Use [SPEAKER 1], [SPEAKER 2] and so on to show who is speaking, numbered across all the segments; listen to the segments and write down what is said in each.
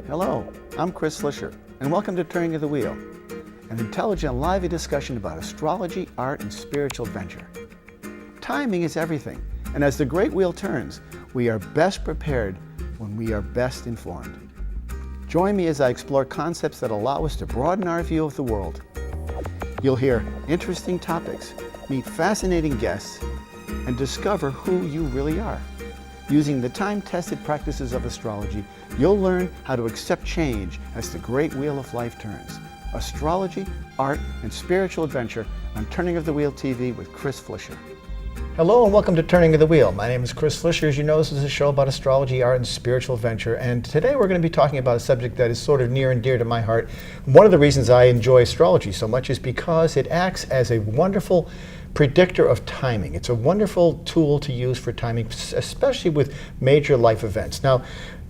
[SPEAKER 1] Hello, I'm Chris Slisher, and welcome to Turning of the Wheel, an intelligent, lively discussion about astrology, art, and spiritual adventure. Timing is everything, and as the great wheel turns, we are best prepared when we are best informed. Join me as I explore concepts that allow us to broaden our view of the world. You'll hear interesting topics, meet fascinating guests, and discover who you really are. Using the time-tested practices of astrology, you'll learn how to accept change as the great wheel of life turns. Astrology, art, and spiritual adventure on Turning of the Wheel TV with Chris Slisher. Hello and welcome to Turning of the Wheel. My name is Chris Slisher. As you know, this is a show about astrology, art, and spiritual adventure. And today we're going to be talking about a subject that is sort of near and dear to my heart. One of the reasons I enjoy astrology so much is because it acts as a wonderful predictor of timing. It's a wonderful tool to use for timing, especially with major life events. Now,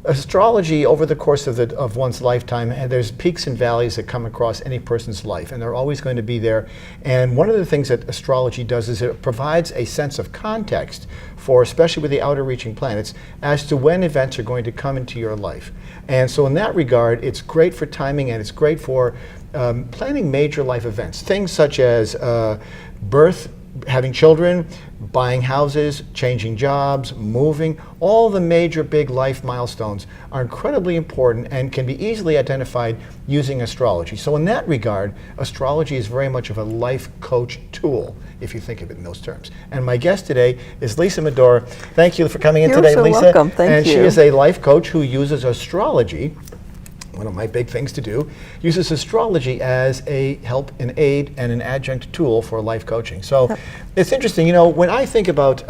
[SPEAKER 1] astrology over the course of one's lifetime, there's peaks and valleys that come across any person's life, and they're always going to be there. And one of the things that astrology does is it provides a sense of context for, especially with the outer reaching planets, as to when events are going to come into your life. And so in that regard, it's great for timing, and it's great for planning major life events. Things such as birth, having children, buying houses, changing jobs, moving, all the major big life milestones are incredibly important and can be easily identified using astrology. So in that regard, astrology is very much of a life coach tool, if you think of it in those terms. And my guest today is Lisa Medora. Thank you for coming in today,
[SPEAKER 2] Lisa. You're so welcome. Thank you.
[SPEAKER 1] And she is a life coach who uses astrology, one of my big things to do, uses astrology as a help, an aid, and an adjunct tool for life coaching. So it's interesting, you know, when I think about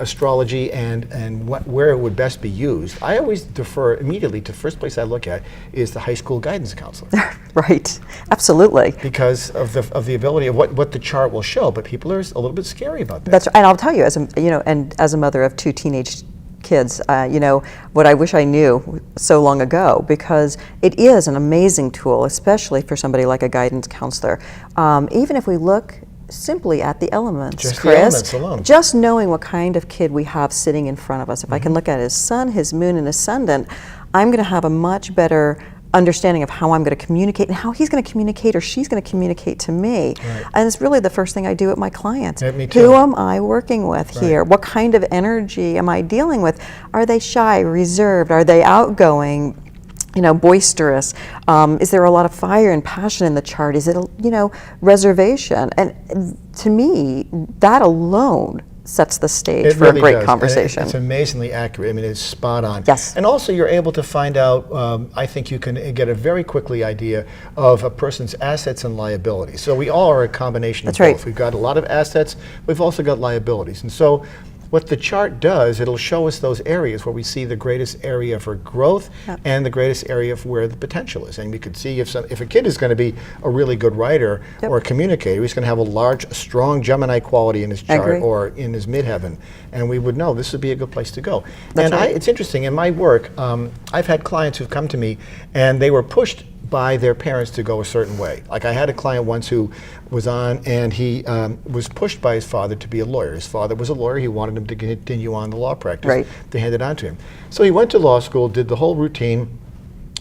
[SPEAKER 1] astrology and where it would best be used, I always defer immediately to the first place I look at is the high school guidance counselor.
[SPEAKER 2] Right, absolutely.
[SPEAKER 1] Because of the ability of what the chart will show, but people are a little bit scary about that.
[SPEAKER 2] That's, and I'll tell you, as a mother of two teenage kids, what I wish I knew so long ago, because it is an amazing tool, especially for somebody like a guidance counselor. Even if we look simply at the elements,
[SPEAKER 1] just
[SPEAKER 2] Chris,
[SPEAKER 1] the elements alone.
[SPEAKER 2] Just knowing what kind of kid we have sitting in front of us. If I can look at his sun, his moon, and ascendant, I'm going to have a much better understanding of how I'm going to communicate and how he's going to communicate or she's going to communicate to me.
[SPEAKER 1] Right.
[SPEAKER 2] And it's really the first thing I do with my clients.
[SPEAKER 1] Yeah, me too.
[SPEAKER 2] Who am I working with
[SPEAKER 1] Right.
[SPEAKER 2] here? What kind of energy am I dealing with? Are they shy, reserved? Are they outgoing, boisterous? Is there a lot of fire and passion in the chart? Is it, reservation? And to me, that alone sets the stage for
[SPEAKER 1] really
[SPEAKER 2] a great
[SPEAKER 1] does.
[SPEAKER 2] conversation.
[SPEAKER 1] It's amazingly accurate. I mean, it's spot on.
[SPEAKER 2] Yes.
[SPEAKER 1] And also you're able to find out, I think you can get a very quickly idea of a person's assets and liabilities. So we all are a combination of
[SPEAKER 2] That's right.
[SPEAKER 1] both. We've got a lot of assets, we've also got liabilities. And so what the chart does, it'll show us those areas where we see the greatest area for growth and the greatest area for where the potential is. And we could see if a kid is going to be a really good writer or a communicator, he's going to have a large, strong Gemini quality in his chart or in his midheaven. And we would know this would be a good place to go.
[SPEAKER 2] That's right.
[SPEAKER 1] It's interesting, in my work, I've had clients who've come to me and they were pushed by their parents to go a certain way. Like I had a client once who was on and he was pushed by his father to be a lawyer. His father was a lawyer, he wanted him to continue on the law practice. They handed it on to him. So he went to law school, did the whole routine,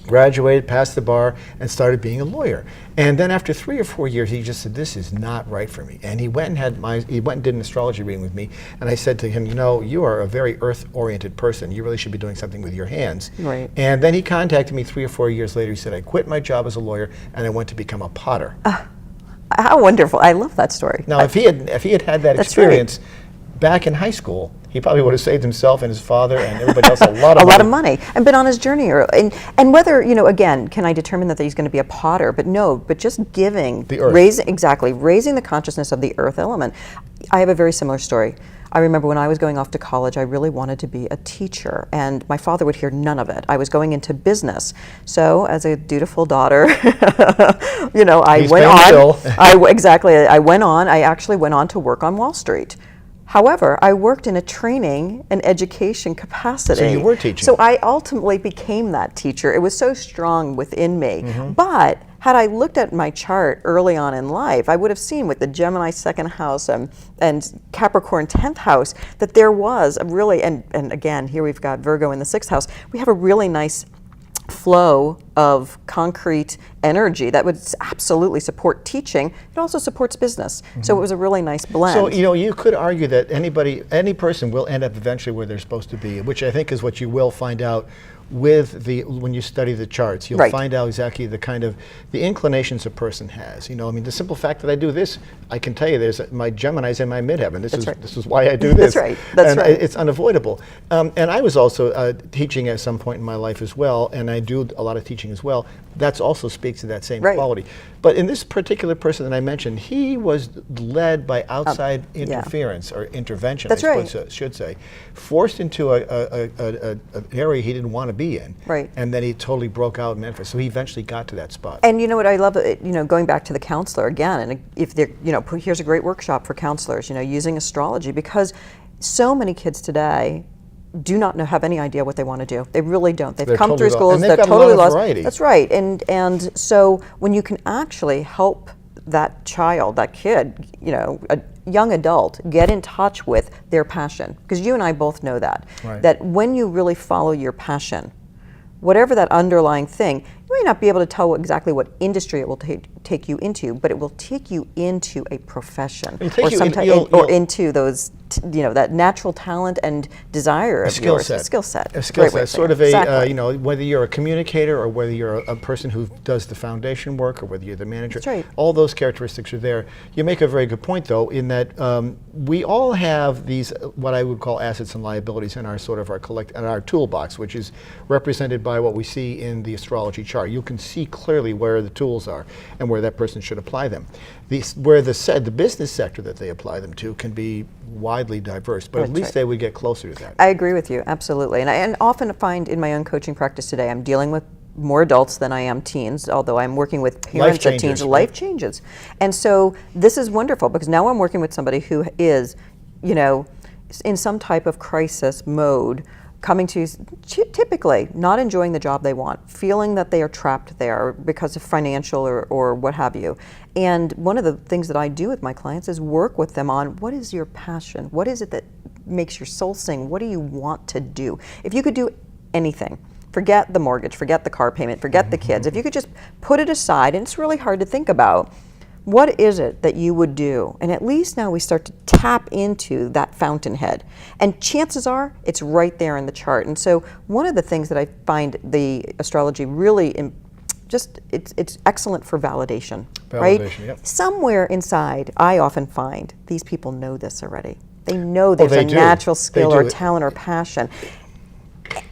[SPEAKER 1] graduated, passed the bar, and started being a lawyer. And then after 3 or 4 years, he just said, this is not right for me. And he went and did an astrology reading with me, and I said to him, you are a very earth-oriented person. You really should be doing something with your hands.
[SPEAKER 2] Right.
[SPEAKER 1] And then he contacted me 3 or 4 years later. He said, I quit my job as a lawyer, and I went to become a potter.
[SPEAKER 2] How wonderful. I love that story.
[SPEAKER 1] Now, if he had had that experience back in high school, he probably would have saved himself and his father and everybody else a lot of money
[SPEAKER 2] and been on his journey. And whether, again, can I determine that he's going to be a potter? But no, but just giving,
[SPEAKER 1] the earth.
[SPEAKER 2] raising the consciousness of the earth element. I have a very similar story. I remember when I was going off to college, I really wanted to be a teacher, and my father would hear none of it. I was going into business. So as a dutiful daughter, I went on. I actually went on to work on Wall Street. However, I worked in a training and education capacity.
[SPEAKER 1] So you were teaching.
[SPEAKER 2] So I ultimately became that teacher. It was so strong within me. But had I looked at my chart early on in life, I would have seen with the Gemini 2nd house and Capricorn 10th house that there was a really, and again, here we've got Virgo in the 6th house, we have a really nice flow of concrete energy that would absolutely support teaching. It also supports business. So it was a really nice blend.
[SPEAKER 1] So, you could argue that any person will end up eventually where they're supposed to be, which I think is what you will find out when you study the charts. You'll find out exactly the inclinations a person has. The simple fact that I do this, I can tell you there's my Gemini's in my midheaven. This is why I do this.
[SPEAKER 2] That's right.
[SPEAKER 1] It's unavoidable. And I was also teaching at some point in my life as well, and I do a lot of teaching as well. That also speaks to that same quality. But in this particular person that I mentioned, he was led by outside interference or intervention, I suppose I should say, forced into an area he didn't want to be in. And then he totally broke out and manifested. So he eventually got to that spot.
[SPEAKER 2] And you know what I love, going back to the counselor again, and if they're, here's a great workshop for counselors, using astrology, because so many kids today do not have any idea what they want to do. They really don't. They've come through schools, they're totally lost. That's right. And so when you can actually help that child, that kid, a young adult, get in touch with their passion, because you and I both know that when you really follow your passion, whatever that underlying thing, you may not be able to tell exactly what industry it will take you into, but it will take you into a profession or into those, that natural talent and desire of yours. A skill set.
[SPEAKER 1] Sort of a, whether you're a communicator or whether you're a person who does the foundation work or whether you're the manager, all those characteristics are there. You make a very good point, though, in that we all have these, what I would call assets and liabilities in our in our toolbox, which is represented by what we see in the astrology chart. You can see clearly where the tools are and where that person should apply them. Where the business sector that they apply them to can be widely diverse, but at least they would get closer to that.
[SPEAKER 2] I agree with you, absolutely. And I often find in my own coaching practice today, I'm dealing with more adults than I am teens, although I'm working with parents of teens. Life changes. And so this is wonderful, because now I'm working with somebody who is, in some type of crisis mode, coming to typically not enjoying the job they want, feeling that they are trapped there because of financial or what have you. And one of the things that I do with my clients is work with them on, what is your passion? What is it that makes your soul sing? What do you want to do? If you could do anything, forget the mortgage, forget the car payment, forget the kids, if you could just put it aside, and it's really hard to think about, what is it that you would do? And at least now we start to tap into that fountainhead. And chances are, it's right there in the chart. And so one of the things that I find the astrology really, it's excellent for validation, right?
[SPEAKER 1] Yep.
[SPEAKER 2] Somewhere inside, I often find these people know this already. They know there's a natural skill or talent or passion.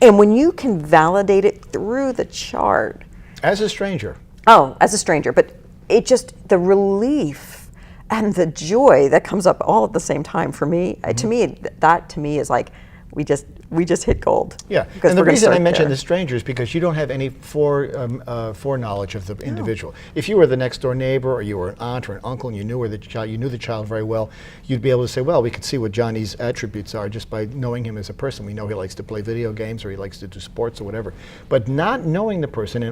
[SPEAKER 2] And when you can validate it through the chart.
[SPEAKER 1] As a stranger.
[SPEAKER 2] Oh, as a stranger, but the relief and the joy that comes up all at the same time for me, to me is like, we just hit gold.
[SPEAKER 1] Yeah, and the reason I mentioned the stranger is because you don't have any foreknowledge of the individual. If you were the next door neighbor, or you were an aunt or an uncle, and you knew the child very well, you'd be able to say, well, we could see what Johnny's attributes are just by knowing him as a person. We know he likes to play video games, or he likes to do sports, or whatever. But not knowing the person, I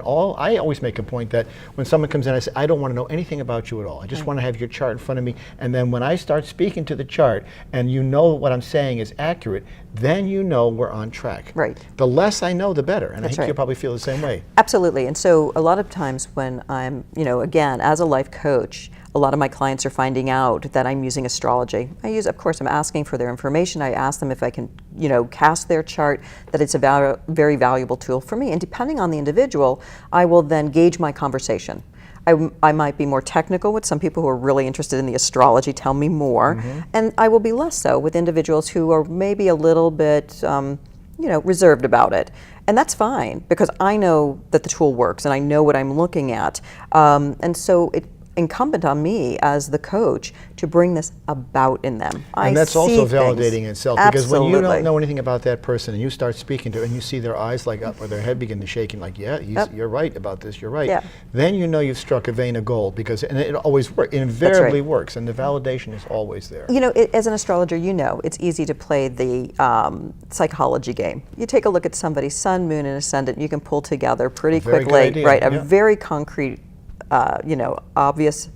[SPEAKER 1] always make a point that when someone comes in, I say, I don't want to know anything about you at all. I just want to have your chart in front of me, and then when I start speaking to the chart, and you know what I'm saying is accurate, then you know we're on track.
[SPEAKER 2] Right.
[SPEAKER 1] The less I know, the better. And
[SPEAKER 2] That's
[SPEAKER 1] I think you'll probably feel the same way.
[SPEAKER 2] Absolutely. And so a lot of times when I'm, again, as a life coach, a lot of my clients are finding out that I'm using astrology. Of course, I'm asking for their information. I ask them if I can, cast their chart, that it's a very valuable tool for me. And depending on the individual, I will then gauge my conversation. I might be more technical with some people who are really interested in the astrology, tell me more, and I will be less so with individuals who are maybe a little bit, reserved about it. And that's fine, because I know that the tool works and I know what I'm looking at. And so it's incumbent on me as the coach to bring this about in them.
[SPEAKER 1] And that's also validating itself, because when you don't know anything about that person and you start speaking to it and you see their eyes light up or their head begin to shake and like, you're right about this, you're right. Then you know you've struck a vein of gold, and it always works. It invariably works, and the validation is always there.
[SPEAKER 2] As an astrologer, it's easy to play the psychology game. You take a look at somebody's sun, moon, and ascendant, you can pull together pretty quickly, right? A very concrete obvious,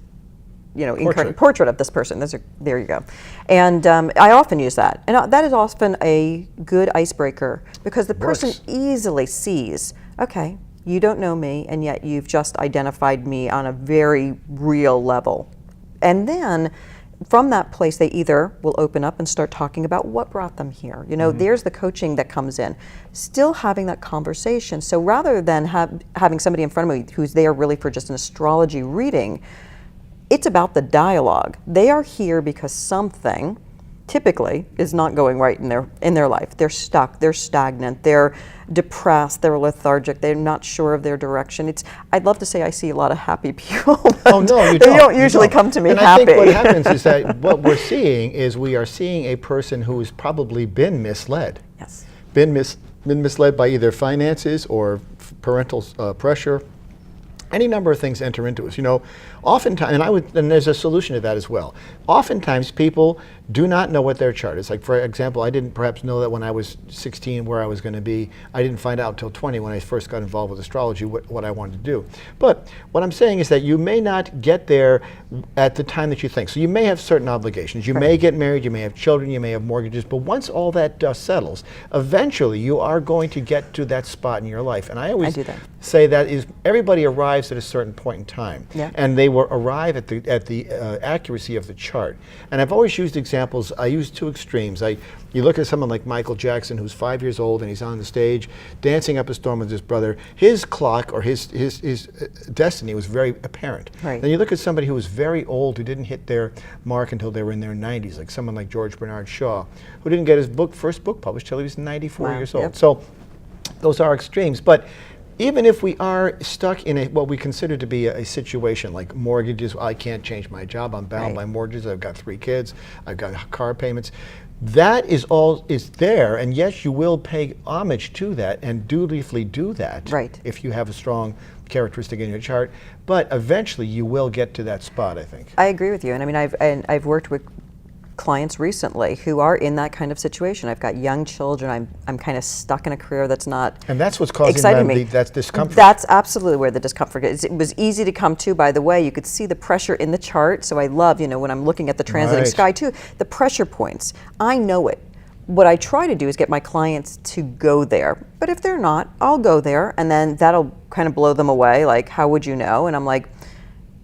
[SPEAKER 2] portrait of this person. There you go. And I often use that. And that is often a good icebreaker, because the person easily sees, okay, You don't know me, and yet you've just identified me on a very real level. And then from that place, they either will open up and start talking about what brought them here. You know, there's the coaching that comes in. Still having that conversation. So rather than having somebody in front of me who's there really for just an astrology reading, it's about the dialogue. They are here because something typically is not going right in their life. They're stuck, they're stagnant, they're depressed, they're lethargic, they're not sure of their direction. I'd love to say I see a lot of happy people, but
[SPEAKER 1] oh, no, you
[SPEAKER 2] they
[SPEAKER 1] don't.
[SPEAKER 2] don't usually come to me
[SPEAKER 1] and
[SPEAKER 2] happy.
[SPEAKER 1] I think what happens is that what we're seeing is we are seeing a person who has probably been misled.
[SPEAKER 2] Yes.
[SPEAKER 1] Been misled by either finances or parental pressure. Any number of things enter into us. You know, oftentimes, and there's a solution to that as well. Oftentimes, people do not know what their chart is. Like, for example, I didn't perhaps know that when I was 16 where I was going to be. I didn't find out until 20 when I first got involved with astrology what I wanted to do. But what I'm saying is that you may not get there at the time that you think. So you may have certain obligations. You may get married, you may have children, you may have mortgages, but once all that dust settles, eventually you are going to get to that spot in your life. And I always say that is everybody arrives at a certain point in time, and they will arrive at the accuracy of the chart. And I've always used examples. I use two extremes. You look at someone like Michael Jackson, who's 5 years old, and he's on the stage dancing up a storm with his brother. His clock or his destiny was very apparent.
[SPEAKER 2] Right.
[SPEAKER 1] Then you look at somebody who was very old, who didn't hit their mark until they were in their 90s, like someone like George Bernard Shaw, who didn't get his first book published till he was 94 years old. So those are extremes. But even if we are stuck in what we consider to be a situation like mortgages, I can't change my job, I'm bound by mortgages, I've got 3 kids, I've got car payments. That is there, and yes, you will pay homage to that and dutifully do that if you have a strong characteristic in your chart. But eventually, you will get to that spot, I think.
[SPEAKER 2] I agree with you, and I mean, I've worked with clients recently who are in that kind of situation. I've got young children. I'm kind of stuck in a career that's not
[SPEAKER 1] and that's what's causing them that discomfort.
[SPEAKER 2] That's absolutely where the discomfort is. It was easy to come to, by the way. You could see the pressure in the chart. So I love, you know, when I'm looking at the transiting sky too, the pressure points. I know it. What I try to do is get my clients to go there. But if they're not, I'll go there, and then that'll kind of blow them away. Like, how would you know? And I'm like,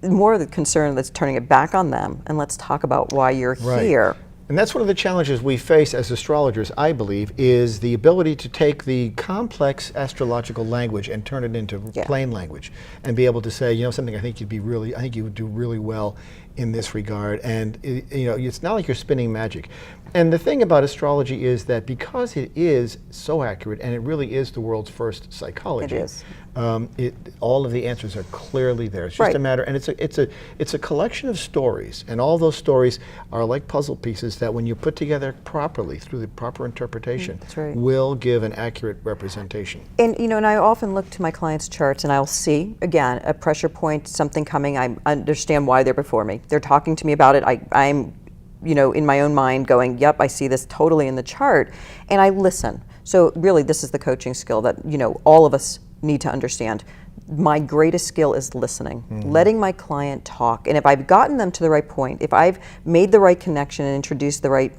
[SPEAKER 2] more of the concern that's turning it back on them, and let's talk about why you're here.
[SPEAKER 1] And that's one of the challenges we face as astrologers, I believe, is the ability to take the complex astrological language and turn it into plain language, and be able to say, you know, something I think you would do really well in this regard. And you know, it's not like you're spinning magic. And the thing about astrology is that because it is so accurate, and it really is the world's first psychology.
[SPEAKER 2] It is.
[SPEAKER 1] All of the answers are clearly there. It's just a matter, and it's a collection of stories, and all those stories are like puzzle pieces that, when you put together properly through the proper interpretation, will give an accurate representation. And
[SPEAKER 2] you know, and I often look to my clients' charts, and I'll see again a pressure point, something coming. I understand why they're before me. They're talking to me about it. I'm, you know, in my own mind going, yep, I see this totally in the chart, and I listen. So really, this is the coaching skill that, you know, all of us need to understand. My greatest skill is listening, letting my client talk. And if I've gotten them to the right point, if I've made the right connection and introduced the right,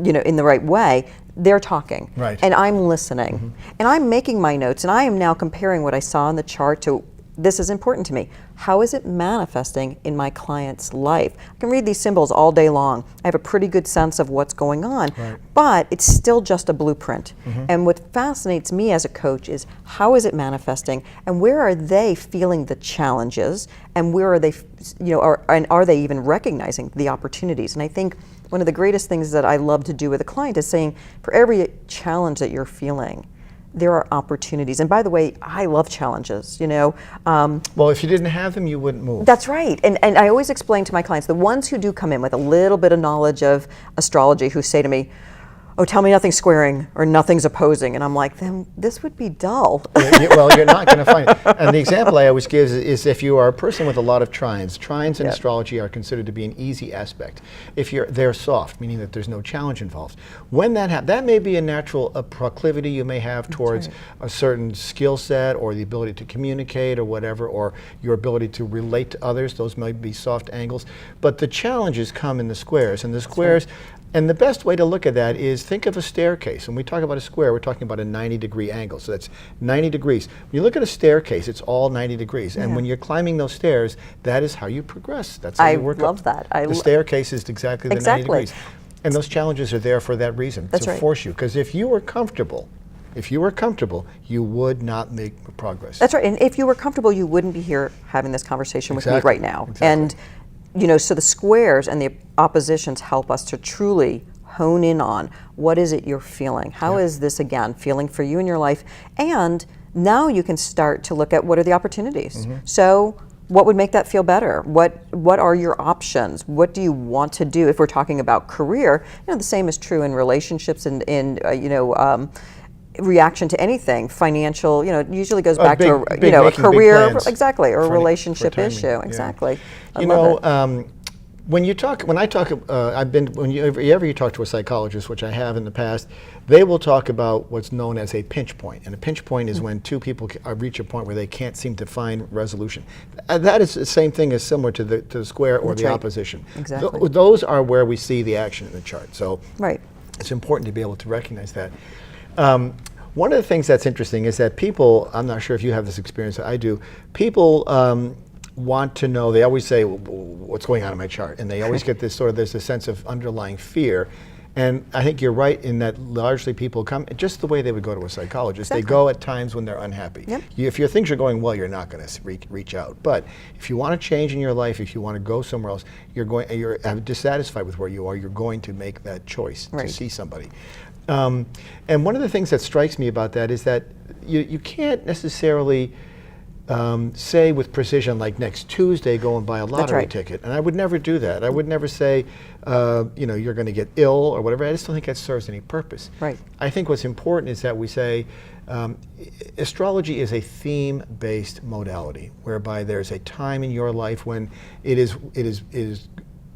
[SPEAKER 2] you know, in the right way, they're talking. And I'm listening. And I'm making my notes, and I am now comparing what I saw in the chart to, this is important to me. How is it manifesting in my client's life? I can read these symbols all day long. I have a pretty good sense of what's going on, but it's still just a blueprint. And what fascinates me as a coach is, how is it manifesting, and where are they feeling the challenges, and where are they, you know, and are they even recognizing the opportunities? And I think one of the greatest things that I love to do with a client is saying, for every challenge that you're feeling, there are opportunities. And by the way, I love challenges, you know.
[SPEAKER 1] Well, if you didn't have them, you wouldn't move.
[SPEAKER 2] That's right. And I always explain to my clients, the ones who do come in with a little bit of knowledge of astrology, who say to me, oh, tell me nothing's squaring or nothing's opposing. And I'm like, then this would be dull.
[SPEAKER 1] Well, you're not going to find it. And the example I always give is if you are a person with a lot of trines in astrology are considered to be an easy aspect. If they're soft, meaning that there's no challenge involved. When that happens, that may be a natural proclivity you may have towards a certain skill set, or the ability to communicate, or whatever, or your ability to relate to others. Those might be soft angles. But the challenges come in the squares, and the squares And the best way to look at that is think of a staircase. When we talk about a square, we're talking about a 90-degree angle. So that's 90 degrees. When you look at a staircase, it's all 90 degrees. And when you're climbing those stairs, that is how you progress. That's how you work up.
[SPEAKER 2] I love that.
[SPEAKER 1] The staircase is exactly the 90
[SPEAKER 2] Exactly.
[SPEAKER 1] degrees. And those challenges are there for that reason,
[SPEAKER 2] That's
[SPEAKER 1] to
[SPEAKER 2] right.
[SPEAKER 1] force you. Because if you were comfortable, you would not make progress.
[SPEAKER 2] That's right. And if you were comfortable, you wouldn't be here having this conversation with me right now.
[SPEAKER 1] Exactly.
[SPEAKER 2] And so the squares and the oppositions help us to truly hone in on what is it you're feeling? How is this, again, feeling for you in your life? And now you can start to look at what are the opportunities. So what would make that feel better? What are your options? What do you want to do? If we're talking about career, the same is true in relationships and in reaction to anything. Financial, it usually goes back to a career, exactly, or a relationship issue, exactly.
[SPEAKER 1] When you talk to a psychologist, which I have in the past, they will talk about what's known as a pinch point. And a pinch point is when two people reach a point where they can't seem to find resolution. That is the same thing as similar to the square or the opposition.
[SPEAKER 2] Exactly.
[SPEAKER 1] Those are where we see the action in the chart. So
[SPEAKER 2] right.
[SPEAKER 1] It's important to be able to recognize that. One of the things that's interesting is that people, I'm not sure if you have this experience, I do, people want to know, they always say, what's going on in my chart? And they always get this there's a sense of underlying fear. And I think you're right in that largely people come just the way they would go to a psychologist. They go at times when they're unhappy. If your things are going well, you're not going to reach out. But if you want to change in your life, if you want to go somewhere else, you're dissatisfied with where you are, you're going to make that choice to see somebody. And one of the things that strikes me about that is that you can't necessarily say with precision, like next Tuesday, go and buy a lottery ticket. And I would never do that. I would never say, you're going to get ill or whatever. I just don't think that serves any purpose.
[SPEAKER 2] Right.
[SPEAKER 1] I think what's important is that we say, astrology is a theme-based modality, whereby there's a time in your life when it is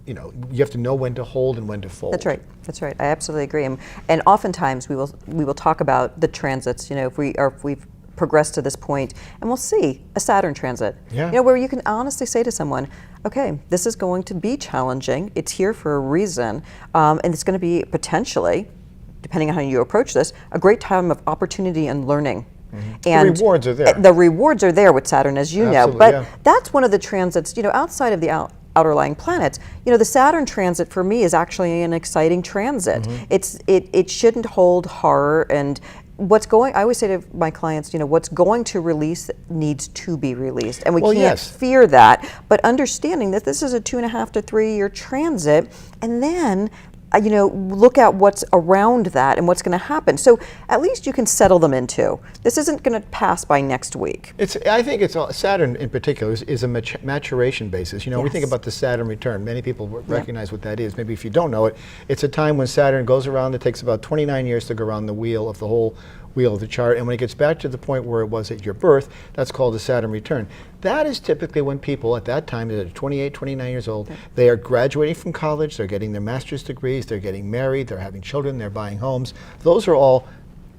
[SPEAKER 1] you have to know when to hold and when to fold. That's right.
[SPEAKER 2] That's right. I absolutely agree. And oftentimes we will talk about the transits. If we've progressed to this point, and we'll see a Saturn transit. Where you can honestly say to someone, okay, this is going to be challenging. It's here for a reason, and it's going to be potentially, depending on how you approach this, a great time of opportunity and learning. And
[SPEAKER 1] the rewards are there.
[SPEAKER 2] The rewards are there with Saturn, as you know. But that's one of the transits. Outside of the outer-lying planets, the Saturn transit for me is actually an exciting transit. It shouldn't hold horror and I always say to my clients, what's going to release needs to be released, and we can't fear that. But understanding that this is a 2.5 to 3 year transit, and then look at what's around that and what's going to happen. So at least you can settle them into. This isn't going to pass by next week.
[SPEAKER 1] I think Saturn in particular is a maturation basis. We think about the Saturn return. Many people recognize what that is. Maybe if you don't know it, it's a time when Saturn goes around. It takes about 29 years to go around the wheel of the whole wheel of the chart, and when it gets back to the point where it was at your birth, that's called the Saturn return. That is typically when people at that time, they're 28, 29 years old, they are graduating from college, they're getting their master's degrees, they're getting married, they're having children, they're buying homes. Those are all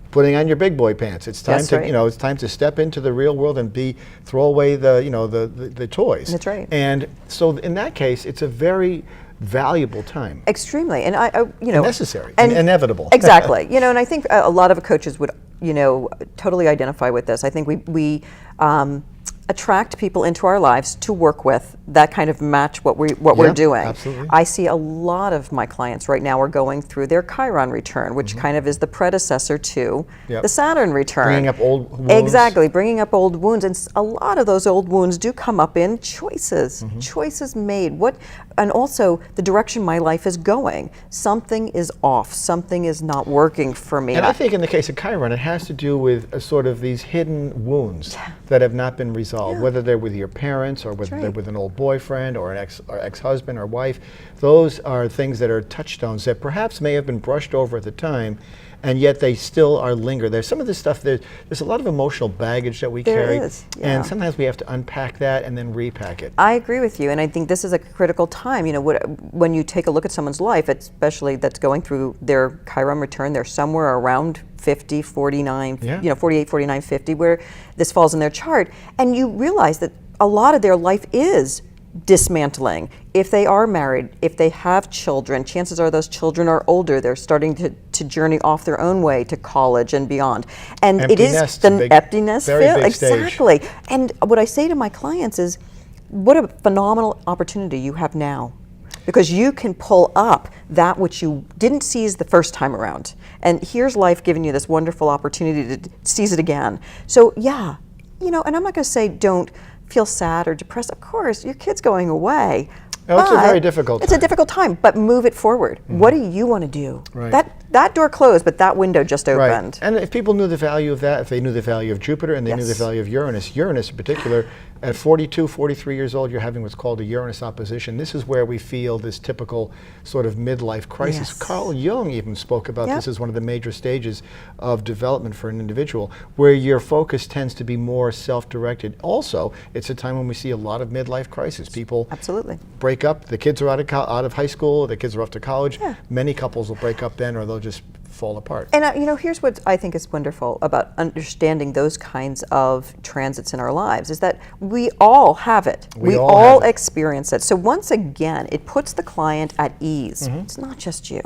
[SPEAKER 1] putting on your big boy pants. It's time it's time to step into the real world and throw away the toys.
[SPEAKER 2] That's right.
[SPEAKER 1] And so in that case, it's a very valuable time.
[SPEAKER 2] Extremely, and
[SPEAKER 1] necessary and inevitable.
[SPEAKER 2] Exactly, and I think a lot of coaches would, totally identify with this. I think we attract people into our lives to work with that kind of match what we're doing.
[SPEAKER 1] Absolutely.
[SPEAKER 2] I see a lot of my clients right now are going through their Chiron return, which kind of is the predecessor to the Saturn return.
[SPEAKER 1] Bringing up old wounds.
[SPEAKER 2] Exactly, bringing up old wounds, and a lot of those old wounds do come up in choices, choices made. And also the direction my life is going. Something is off. Something is not working for me.
[SPEAKER 1] And I think in the case of Chiron, it has to do with sort of these hidden wounds that have not been resolved, whether they're with your parents or whether they're with an old boyfriend or an ex-husband or wife. Those are things that are touchstones that perhaps may have been brushed over at the time, and yet they still are linger. There's some of this stuff, there's a lot of emotional baggage that we carry.
[SPEAKER 2] There is,
[SPEAKER 1] and sometimes we have to unpack that and then repack it.
[SPEAKER 2] I agree with you, and I think this is a critical time. When you take a look at someone's life, especially that's going through their Chiron return, they're somewhere around 50, 49, 48, 49, 50, where this falls in their chart, and you realize that a lot of their life is dismantling. If they are married, if they have children, chances are those children are older. They're starting to journey off their own way to college and beyond. And
[SPEAKER 3] Empty
[SPEAKER 2] it is
[SPEAKER 3] nest,
[SPEAKER 2] the empty nest
[SPEAKER 3] very
[SPEAKER 2] feel.
[SPEAKER 3] big stage.
[SPEAKER 2] Exactly. And what I say to my clients is, what a phenomenal opportunity you have now. Because you can pull up that which you didn't seize the first time around. And here's life giving you this wonderful opportunity to seize it again. So yeah, you know, and I'm not going to say don't feel sad or depressed. Of course, your kid's going away.
[SPEAKER 3] Oh, it's a very difficult time.
[SPEAKER 2] It's a difficult time, but move it forward. What do you want to do?
[SPEAKER 3] Right.
[SPEAKER 2] That door closed, but that window just opened.
[SPEAKER 3] Right. And if people knew the value of that, if they knew the value of Jupiter and they knew the value of Uranus in particular, at 42, 43 years old, you're having what's called a Uranus opposition. This is where we feel this typical sort of midlife crisis.
[SPEAKER 2] Yes.
[SPEAKER 3] Carl Jung even spoke about this as one of the major stages of development for an individual, where your focus tends to be more self-directed. Also, it's a time when we see a lot of midlife crisis. People
[SPEAKER 2] Absolutely.
[SPEAKER 3] break up, the kids are out of high school, the kids are off to college. Many couples will break up then, or they'll just fall apart.
[SPEAKER 2] And you know, here's what I think is wonderful about understanding those kinds of transits in our lives is that we all have it. We all experience it. So once again, it puts the client at ease. It's not just you.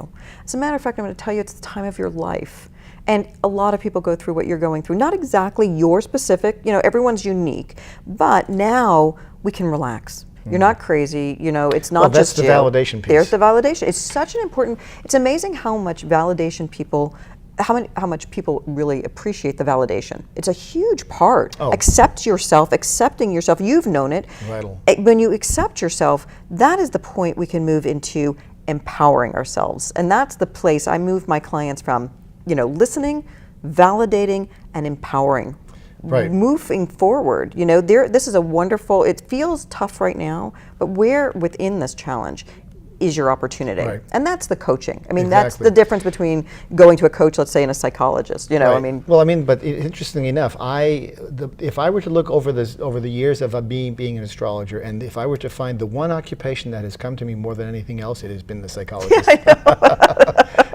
[SPEAKER 2] As a matter of fact, I'm going to tell you it's the time of your life. And a lot of people go through what you're going through. Not exactly your specific, you know, everyone's unique, but now we can relax. You're not crazy, you know, it's not just you.
[SPEAKER 3] That's the validation piece.
[SPEAKER 2] There's the validation. It's such an important, it's amazing how much validation people, how much people really appreciate the validation. It's a huge part. Accept yourself, accepting yourself, you've known it.
[SPEAKER 3] Vital.
[SPEAKER 2] When you accept yourself, that is the point we can move into empowering ourselves. And that's the place I move my clients from, you know, listening, validating, and empowering.
[SPEAKER 3] Right.
[SPEAKER 2] Moving forward, you know, this is a wonderful, it feels tough right now, but where within this challenge is your opportunity?
[SPEAKER 3] Right.
[SPEAKER 2] And that's the coaching. I mean, that's the difference between going to a coach, let's say, and a psychologist, you know, I mean.
[SPEAKER 3] Well, I mean, but interestingly enough, if I were to look over the years of being an astrologer, and if I were to find the one occupation that has come to me more than anything else, it has been the psychologist.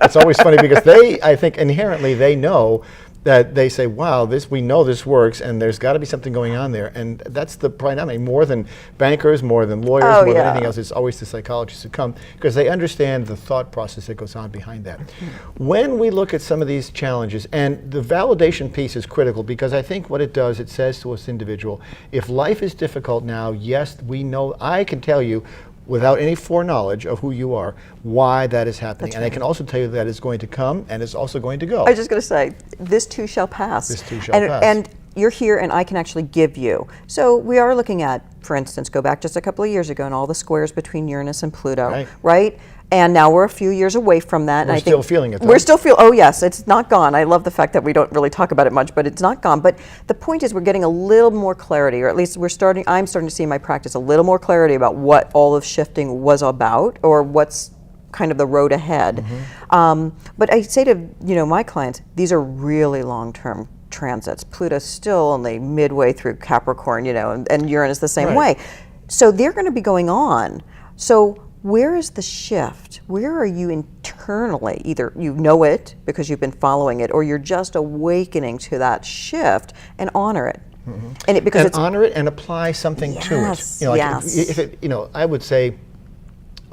[SPEAKER 3] It's always funny because I think inherently they know that they say, wow, we know this works, and there's got to be something going on there. And that's the predominant, more than bankers, more than lawyers, more than anything else, it's always the psychologists who come, because they understand the thought process that goes on behind that. When we look at some of these challenges, and the validation piece is critical, because I think what it does, it says to us individual, if life is difficult now, yes, we know, I can tell you, without any foreknowledge of who you are, why that is happening. And I can also tell you that it's going to come and it's also going to go.
[SPEAKER 2] I was just going to say, this too shall pass.
[SPEAKER 3] This too shall pass.
[SPEAKER 2] And you're here and I can actually give you. So we are looking at, for instance, go back just a couple of years ago and all the squares between Uranus and Pluto, right? And now we're a few years away from that.
[SPEAKER 3] We're still feeling it, though.
[SPEAKER 2] We're still oh yes, it's not gone. I love the fact that we don't really talk about it much, but it's not gone. But the point is we're getting a little more clarity, or at least I'm starting to see in my practice a little more clarity about what all of shifting was about, or what's kind of the road ahead. But I say to my clients, these are really long-term transits. Pluto's still only midway through Capricorn, and Uranus the same way. So they're going to be going on. So where is the shift? Where are you internally? Either you know it because you've been following it, or you're just awakening to that shift and honor it. And
[SPEAKER 3] honor it and apply something to it. I would say,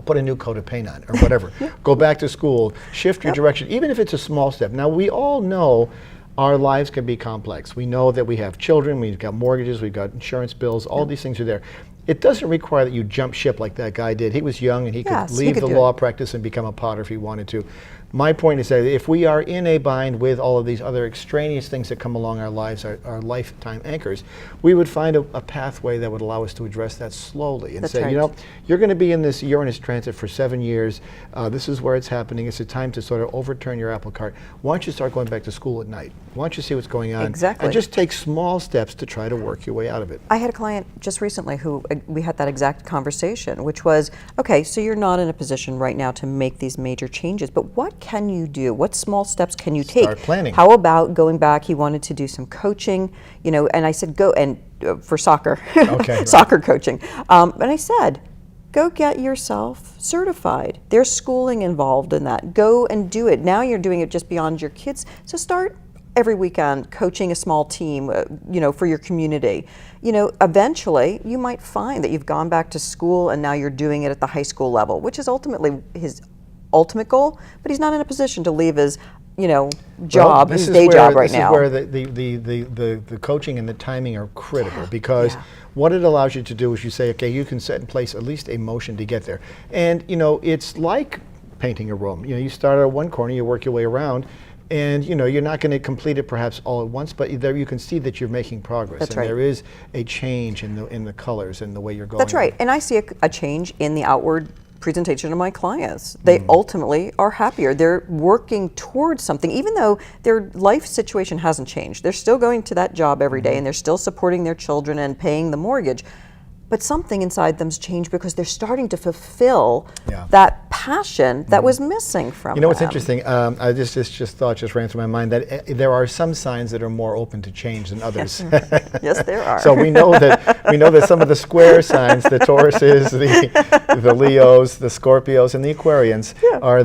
[SPEAKER 3] put a new coat of paint on, or whatever. Go back to school, shift your direction, even if it's a small step. Now, we all know our lives can be complex. We know that we have children, we've got mortgages, we've got insurance bills, all these things are there. It doesn't require that you jump ship like that guy did. He was young and he could leave the law practice and become a potter if he wanted to. My point is that if we are in a bind with all of these other extraneous things that come along our lives, our lifetime anchors, we would find a pathway that would allow us to address that slowly and say, you're going to be in this Uranus transit for 7 years. This is where it's happening. It's a time to sort of overturn your apple cart. Why don't you start going back to school at night? Why don't you see what's going on?
[SPEAKER 2] Exactly.
[SPEAKER 3] And just take small steps to try to work your way out of it.
[SPEAKER 2] I had a client just recently who we had that exact conversation, which was, okay, so you're not in a position right now to make these major changes, but what can you do? What small steps can you take?
[SPEAKER 3] Start planning.
[SPEAKER 2] How about going back? He wanted to do some coaching, and I said, go, and for soccer, soccer coaching. And I said, go get yourself certified. There's schooling involved in that. Go and do it. Now you're doing it just beyond your kids. So start every weekend coaching a small team, for your community. Eventually you might find that you've gone back to school and now you're doing it at the high school level, which is ultimately his ultimate goal, but he's not in a position to leave his job, his day job right now.
[SPEAKER 3] This is where the coaching and the timing are critical, because what it allows you to do is you say, okay, you can set in place at least a motion to get there. And it's like painting a room. You start at one corner, you work your way around, and you're not going to complete it perhaps all at once, but there you can see that you're making progress.
[SPEAKER 2] That's
[SPEAKER 3] and
[SPEAKER 2] right.
[SPEAKER 3] There is a change in the colors and the way you're going.
[SPEAKER 2] That's right. And I see a change in the outward presentation of my clients. They ultimately are happier. They're working towards something, even though their life situation hasn't changed. They're still going to that job every day, and they're still supporting their children and paying the mortgage. But something inside them's changed because they're starting to fulfill that passion that was missing from them.
[SPEAKER 3] What's interesting? I just ran through my mind that there are some signs that are more open to change than others.
[SPEAKER 2] Yes, there are.
[SPEAKER 3] So we know that some of the square signs, the Tauruses, the Leos, the Scorpios, and the Aquarians,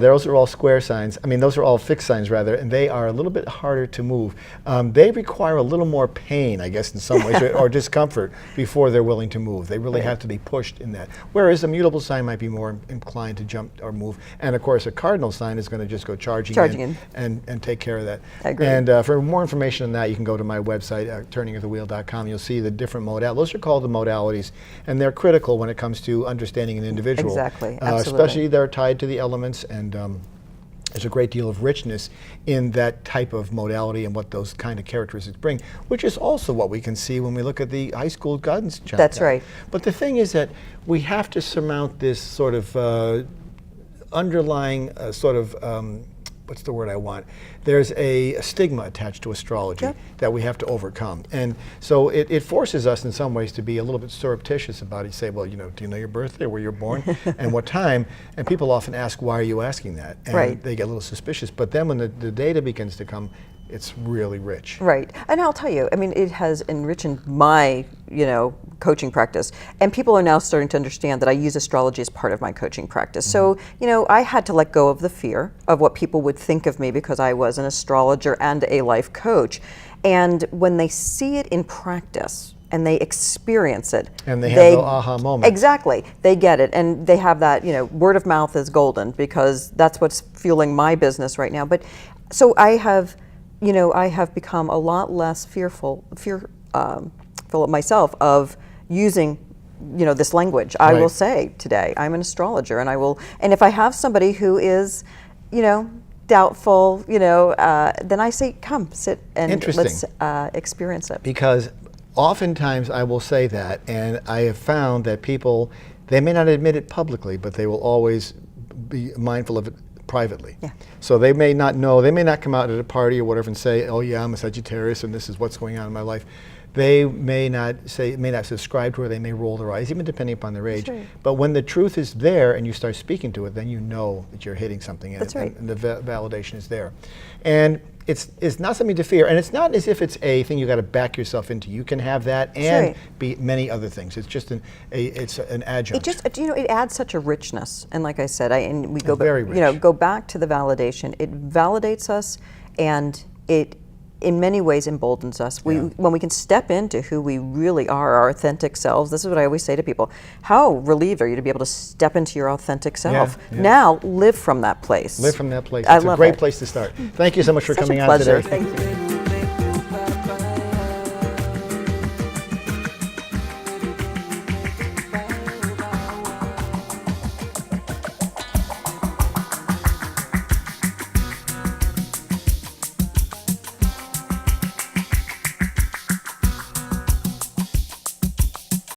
[SPEAKER 3] those are all square signs. I mean, those are all fixed signs rather, and they are a little bit harder to move. They require a little more pain, I guess, in some ways, or discomfort before they're willing to move. They really have to be pushed in that. Whereas a mutable sign might be more inclined to jump or move. And of course, a cardinal sign is going to just go charging in. And take care of that.
[SPEAKER 2] I agree.
[SPEAKER 3] And for more information on that, you can go to my website, turningofthewheel.com. You'll see the different modalities. Those are called the modalities, and they're critical when it comes to understanding an individual.
[SPEAKER 2] Exactly. Absolutely.
[SPEAKER 3] Especially they're tied to the elements, and there's a great deal of richness in that type of modality and what those kind of characteristics bring, which is also what we can see when we look at the high school guidance chart.
[SPEAKER 2] That's right.
[SPEAKER 3] But the thing is that we have to surmount this sort of underlying what's the word I want? There's a stigma attached to astrology that we have to overcome. And so it forces us in some ways to be a little bit surreptitious about it. Say, well, do you know your birthday, where you're born, and what time? And people often ask, why are you asking that? And they get a little suspicious. But then when the data begins to come, it's really rich.
[SPEAKER 2] Right. And I'll tell you, I mean, it has enriched my, coaching practice. And people are now starting to understand that I use astrology as part of my coaching practice. So, I had to let go of the fear of what people would think of me because I was an astrologer and a life coach. And when they see it in practice and they experience it,
[SPEAKER 3] and they have the aha moment.
[SPEAKER 2] Exactly. They get it. And they have that, word of mouth is golden, because that's what's fueling my business right now. But so I have become a lot less fearful of myself of using, this language. I will say today, I'm an astrologer, and if I have somebody who is, doubtful, then I say, come, sit and let's experience it.
[SPEAKER 3] Because oftentimes I will say that, and I have found that people, they may not admit it publicly, but they will always be mindful of it privately. So they may not know, they may not come out at a party or whatever and say, oh yeah, I'm a Sagittarius and this is what's going on in my life. They may not subscribe to it, they may roll their eyes, even depending upon their age.
[SPEAKER 2] Right.
[SPEAKER 3] But when the truth is there and you start speaking to it, then you know that you're hitting something,
[SPEAKER 2] That's right.
[SPEAKER 3] and the validation is there. And it's not something to fear, and it's not as if it's a thing you got to back yourself into. You can have that and be many other things. It's just it's an adjunct.
[SPEAKER 2] It just it adds such a richness, and like I said, we go
[SPEAKER 3] very rich.
[SPEAKER 2] Go back to the validation. It validates us, and it in many ways emboldens us. When we can step into who we really are, our authentic selves. This is what I always say to people: how relieved are you to be able to step into your authentic self? Now live from that place.
[SPEAKER 3] Live from that place.
[SPEAKER 2] I
[SPEAKER 3] It's
[SPEAKER 2] love
[SPEAKER 3] a great
[SPEAKER 2] it.
[SPEAKER 3] place to start. Thank you so much for
[SPEAKER 2] Such
[SPEAKER 3] coming
[SPEAKER 2] a
[SPEAKER 3] on
[SPEAKER 2] pleasure.
[SPEAKER 3] today.
[SPEAKER 2] Thank you.